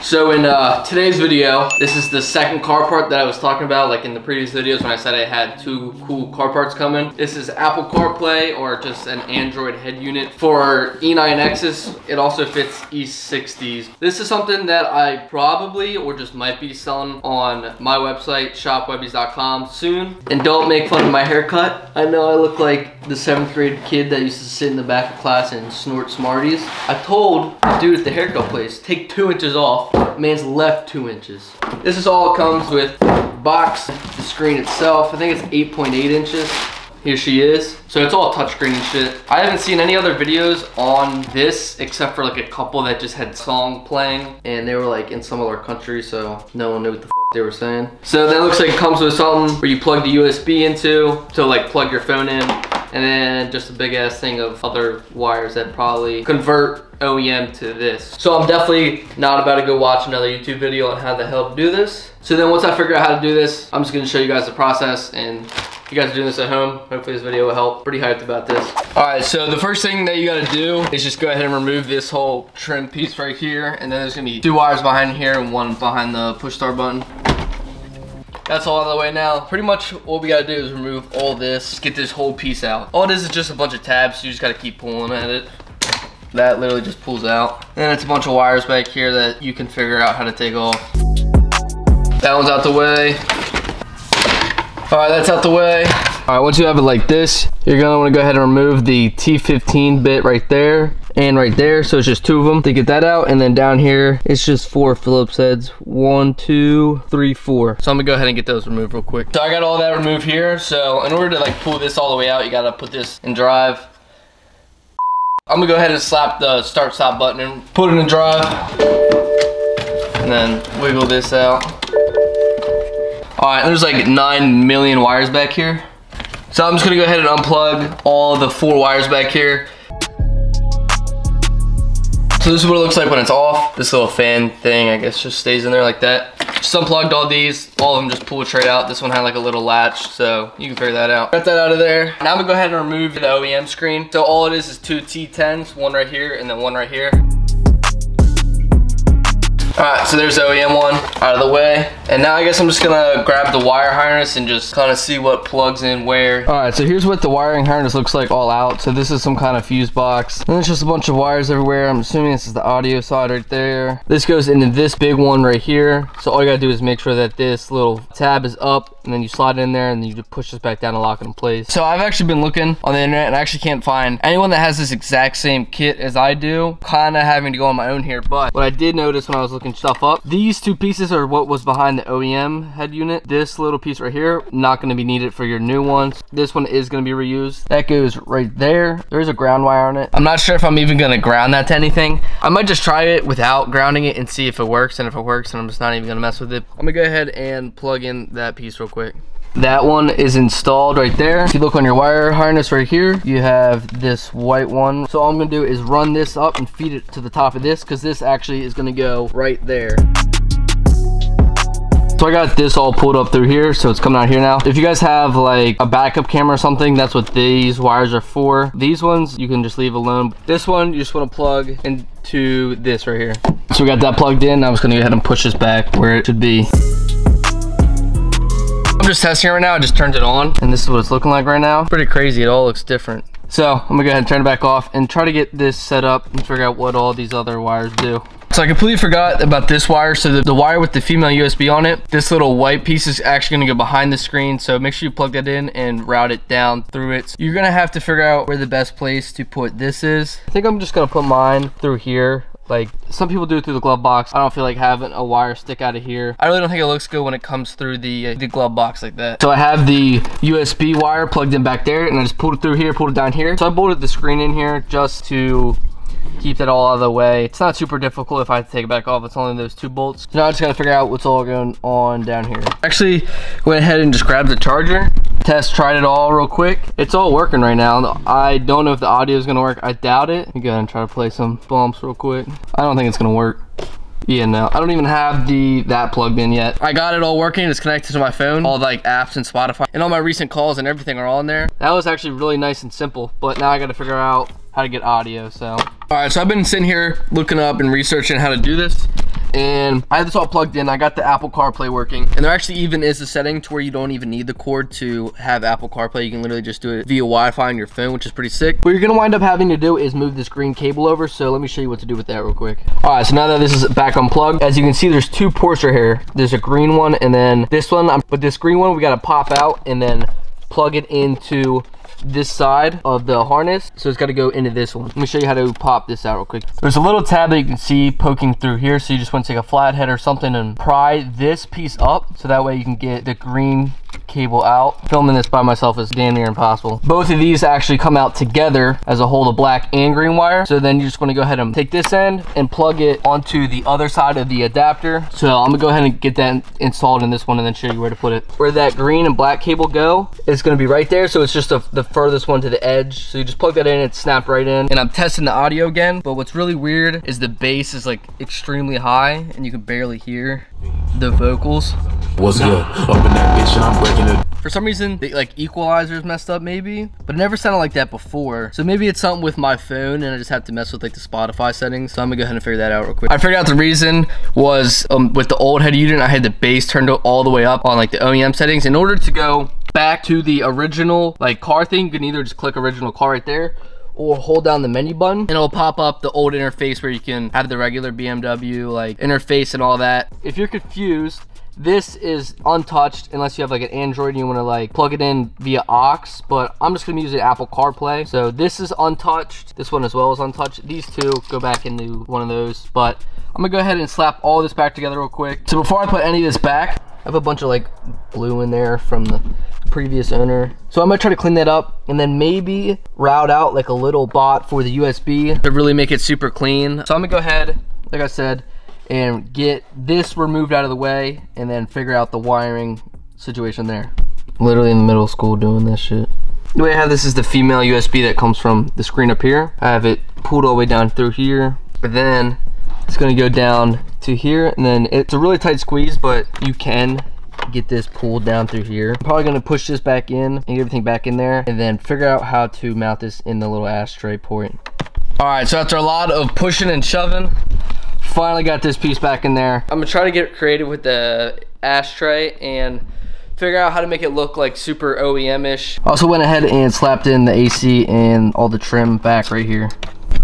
So in today's video, this is the second car part that I was talking about, like in the previous videos when I said I had two cool car parts coming. This is Apple CarPlay, or just an Android head unit for E9Xs. It also fits E60s. This is something that I probably, or just might be selling on my website, shopwebbies.com soon. And don't make fun of my haircut. I know I look like the 7th grade kid that used to sit in the back of class and snort Smarties. I told the dude at the haircut place, take 2 inches off. Man's left 2 inches. This is all it comes with. Box, the screen itself, I think it's 8.8 inches. Here she is. So it's all touchscreen and shit. I haven't seen any other videos on this except for like a couple that just had song playing and they were like in some other country, so no one knew what the fuck they were saying. So that looks like it comes with something where you plug the USB into to like plug your phone in, and then just a big ass thing of other wires that probably convert OEM to this. So I'm definitely not about to go watch another YouTube video on how the hell to do this. So then once I figure out how to do this, I'm just gonna show you guys the process, and if you guys are doing this at home, hopefully this video will help. Pretty hyped about this. All right, so the first thing that you gotta do is just go ahead and remove this whole trim piece right here, and then there's gonna be 2 wires behind here and 1 behind the push start button. That's all out of the way now. Pretty much what we gotta do is remove all this, get this whole piece out. All it is just a bunch of tabs, so you just gotta keep pulling at it. That literally just pulls out. And it's a bunch of wires back here that you can figure out how to take off. That one's out the way. All right, that's out the way. All right, once you have it like this, you're gonna wanna go ahead and remove the T15 bit right there and right there. So it's just 2 of them to get that out. And then down here, it's just 4 Phillips heads. 1, 2, 3, 4. So I'm gonna go ahead and get those removed real quick. So I got all that removed here. So in order to like pull this all the way out, you gotta put this in drive. I'm gonna go ahead and slap the start stop button and put it in drive. And then wiggle this out. All right, there's like 9 million wires back here. So I'm just gonna go ahead and unplug all the 4 wires back here. So this is what it looks like when it's off. This little fan thing, I guess, just stays in there like that. Just unplugged all these. All of them just pull straight out. This one had like a little latch, so you can figure that out. Got that out of there. Now I'm gonna go ahead and remove the OEM screen. So all it is 2 T10s, 1 right here and then 1 right here. All right, so there's the OEM one out of the way. And now I guess I'm just gonna grab the wire harness and just kind of see what plugs in where. All right, so here's what the wiring harness looks like all out. So this is some kind of fuse box. And there's just a bunch of wires everywhere. I'm assuming this is the audio side right there. This goes into this big one right here. So all you gotta do is make sure that this little tab is up, and then you slide it in there and then you just push this back down and lock it in place. So I've actually been looking on the internet and I actually can't find anyone that has this exact same kit as I do. Kind of having to go on my own here, but what I did notice when I was looking stuff up, these 2 pieces are what was behind the OEM head unit. This little piece right here, not going to be needed for your new ones. This one is going to be reused. That goes right there. There's a ground wire on it. I'm not sure if I'm even going to ground that to anything. I might just try it without grounding it and see if it works, and if it works, then I'm just not even going to mess with it. I'm going to go ahead and plug in that piece real quick. That one is installed right there. If you look on your wire harness right here, you have this white one. So all I'm gonna do is run this up and feed it to the top of this, because this actually is gonna go right there. So I got this all pulled up through here, so it's coming out here now. If you guys have like a backup camera or something, that's what these wires are for. These ones you can just leave alone. This one you just want to plug into this right here. So we got that plugged in. I'm just gonna go ahead and push this back where it should be. I'm just testing it right now. I just turned it on and this is what it's looking like right now. Pretty crazy. It all looks different. So I'm gonna go ahead and turn it back off and try to get this set up and figure out what all these other wires do. So I completely forgot about this wire. So the wire with the female USB on it, this little white piece is actually gonna go behind the screen. So make sure you plug that in and route it down through it. So you're gonna have to figure out where the best place to put this is. I think I'm just gonna put mine through here. Like some people do it through the glove box. I don't feel like having a wire stick out of here. I really don't think it looks good when it comes through the glove box like that. So I have the USB wire plugged in back there, and I just pulled it through here, pulled it down here. So I bolted the screen in here just to keep that all out of the way. It's not super difficult if I have to take it back off. It's only those 2 bolts. So now I just gotta figure out what's all going on down here. Actually went ahead and just grabbed the charger. Tried it all real quick. It's all working right now. I don't know if the audio is gonna work. I doubt it. Let me go ahead and try to play some bumps real quick. I don't think it's gonna work. Yeah, no, I don't even have that plugged in yet. I got it all working. It's connected to my phone. All like apps and Spotify and all my recent calls and everything are all in there. That was actually really nice and simple, but now I got to figure out how to get audio. So all right, so I've been sitting here looking up and researching how to do this, and I have this all plugged in. I got the Apple CarPlay working, and there actually even is a setting to where you don't even need the cord to have Apple CarPlay. You can literally just do it via Wi-Fi on your phone, which is pretty sick. What you're gonna wind up having to do is move this green cable over, so let me show you what to do with that real quick. All right, so now that this is back unplugged, as you can see, there's two ports right here. There's a green one, and then this one. But this green one, we gotta pop out and then plug it into this side of the harness, so it's got to go into this one. Let me show you how to pop this out real quick. There's a little tab that you can see poking through here, so you just want to take a flathead or something and pry this piece up, so that way you can get the green cable out. Filming this by myself is damn near impossible. Both of these actually come out together as a whole, the black and green wire. So then you just want to go ahead and take this end and plug it onto the other side of the adapter. So I'm gonna go ahead and get that installed in this one and then show you where to put it. Where that green and black cable go, it's gonna be right there. So it's just the furthest one to the edge. So you just plug that in, it's snapped right in. And I'm testing the audio again, but what's really weird is the bass is like extremely high and you can barely hear the vocals. What's good? Up in that bitch and I'm breaking it. For some reason, the equalizer's messed up maybe, but it never sounded like that before. So maybe it's something with my phone and I just have to mess with like the Spotify settings. So I'm gonna go ahead and figure that out real quick. I figured out the reason was with the old head unit, I had the bass turned all the way up on like the OEM settings. In order to go back to the original like car thing, you can either just click original car right there, or hold down the menu button and it'll pop up the old interface where you can have the regular BMW like interface and all that. If you're confused, this is untouched unless you have like an Android and you want to like plug it in via aux, but I'm just gonna use the Apple CarPlay. So this is untouched, this one as well is untouched. These two go back into one of those, but I'm gonna go ahead and slap all this back together real quick. So before I put any of this back, I have a bunch of like glue in there from the previous owner. So I'm gonna try to clean that up and then maybe route out like a little bot for the USB to really make it super clean. So I'm gonna go ahead, like I said, and get this removed out of the way and then figure out the wiring situation there. Literally in the middle of school doing this shit. The way I have this is the female USB that comes from the screen up here. I have it pulled all the way down through here, but then it's gonna go down to here, and then it's a really tight squeeze, but you can get this pulled down through here. I'm probably gonna push this back in and get everything back in there and then figure out how to mount this in the little ashtray port. All right, so after a lot of pushing and shoving, finally got this piece back in there. I'm gonna try to get creative with the ashtray and figure out how to make it look like super OEM-ish. Also went ahead and slapped in the AC and all the trim back right here.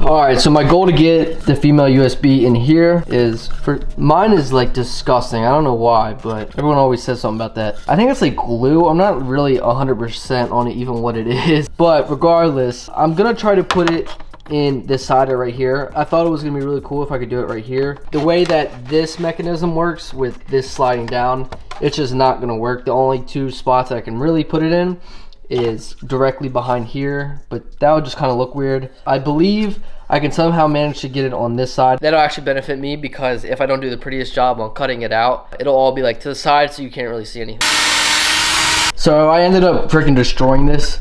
All right, so my goal to get the female USB in here is, mine is like disgusting. I don't know why, but everyone always says something about that. I think it's like glue. I'm not really 100% on it, even what it is. But regardless, I'm gonna try to put it in this side right here. I thought it was gonna be really cool if I could do it right here. The way that this mechanism works with this sliding down, it's just not gonna work. The only two spots that I can really put it in is directly behind here, but that would just kind of look weird. I believe I can somehow manage to get it on this side. That'll actually benefit me because if I don't do the prettiest job on cutting it out, it'll all be like to the side so you can't really see anything. So I ended up freaking destroying this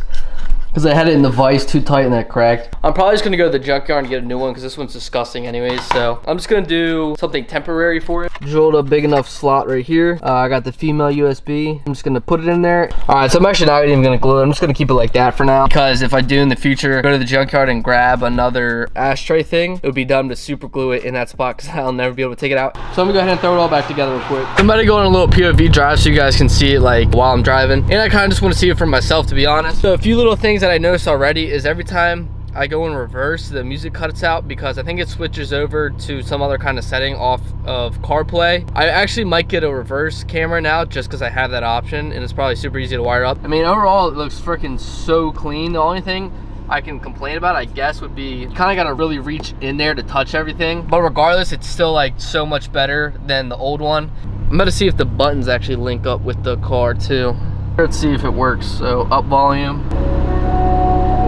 because I had it in the vise too tight and that cracked. I'm probably just gonna go to the junkyard and get a new one because this one's disgusting anyways. So I'm just gonna do something temporary for it. Drilled a big enough slot right here. I got the female USB. I'm just gonna put it in there. All right, so I'm actually not even gonna glue it. I'm just gonna keep it like that for now because if I do in the future go to the junkyard and grab another ashtray thing, it would be dumb to super glue it in that spot because I'll never be able to take it out. So I'm gonna go ahead and throw it all back together real quick. I'm about to go on a little POV drive so you guys can see it like while I'm driving, and I kind of just want to see it for myself, to be honest. So a few little things that I noticed already is every time I go in reverse, the music cuts out because I think it switches over to some other kind of setting off of CarPlay. I actually might get a reverse camera now just because I have that option, and it's probably super easy to wire up. I mean, overall, it looks freaking so clean. The only thing I can complain about, I guess, would be kind of got to really reach in there to touch everything. But regardless, it's still like so much better than the old one. I'm about to see if the buttons actually link up with the car too. Let's see if it works. So up volume.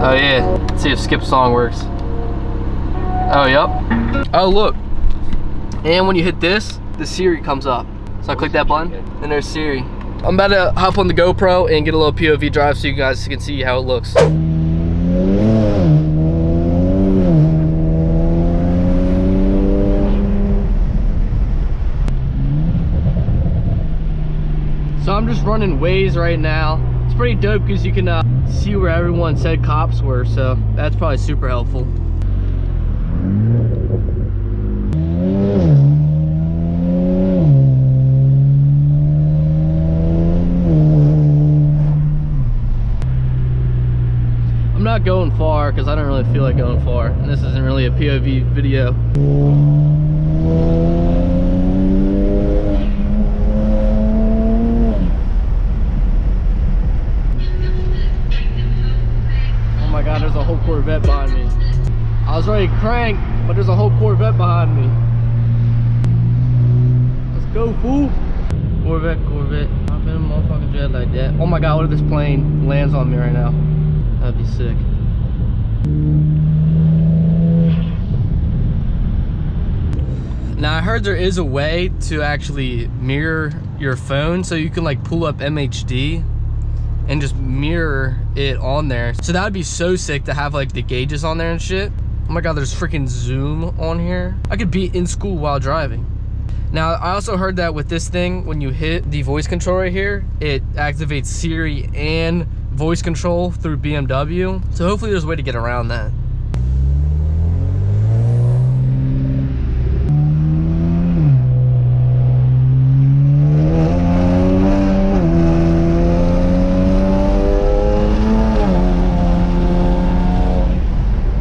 Oh yeah, let's see if skip song works. Oh, yep. Oh, look. And when you hit this, the Siri comes up. So I click that button, and there's Siri. I'm about to hop on the GoPro and get a little POV drive so you guys can see how it looks. So I'm just running Waze right now. It's pretty dope because you can see where everyone said cops were, so that's probably super helpful. feel like going far. And this isn't really a POV video. Oh my God, there's a whole Corvette behind me. I was ready to crank, but there's a whole Corvette behind me. Let's go, fool. Corvette. Hop in a motherfucking jet like that. Oh my God, what if this plane lands on me right now? That'd be sick. Now I heard there is a way to actually mirror your phone, so you can like pull up MHD and just mirror it on there. So that would be so sick to have like the gauges on there and shit. Oh my God, there's freaking zoom on here. I could be in school while driving. Now I also heard that with this thing, when you hit the voice control right here, it activates Siri and voice control through BMW. So hopefully there's a way to get around that.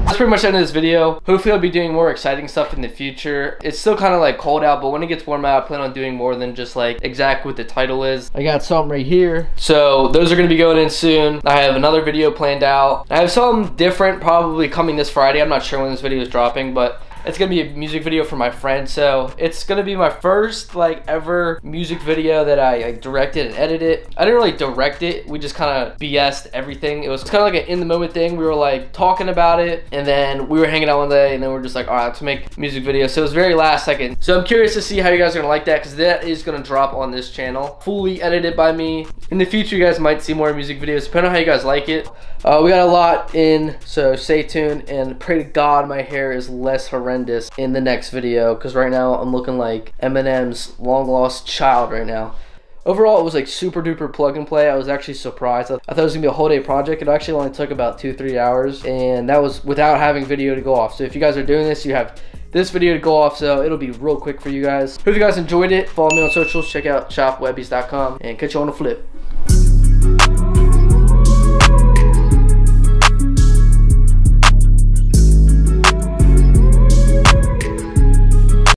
That's pretty much the end of this video. Hopefully I'll be doing more exciting stuff in the future. It's still kind of like cold out, but when it gets warm out, I plan on doing more than just like exactly what the title is. I got something right here. So those are going to be going in soon. I have another video planned out. I have something different probably coming this Friday. I'm not sure when this video is dropping, but it's gonna be a music video for my friend. So it's gonna be my first like ever music video that I like directed and edited. I didn't really direct it, we just kind of BS'd everything. It was kind of like an in the moment thing. We were like talking about it, and then we were hanging out one day, and then we're just like, all right, let's make music video. So it was very last second. So I'm curious to see how you guys are gonna like that, because that is gonna drop on this channel, fully edited by me. In the future you guys might see more music videos depending on how you guys like it. We got a lot in, so stay tuned, and pray to God my hair is less horrendous in the next video, because right now I'm looking like Eminem's long lost child right now. Overall, it was like super duper plug and play. I was actually surprised. I thought it was gonna be a whole day project. It actually only took about 2-3 hours, and that was without having video to go off. So if you guys are doing this, you have this video to go off, so it'll be real quick for you guys. Hope you guys enjoyed it. Follow me on socials, check out shopwebbies.com, and catch you on the flip.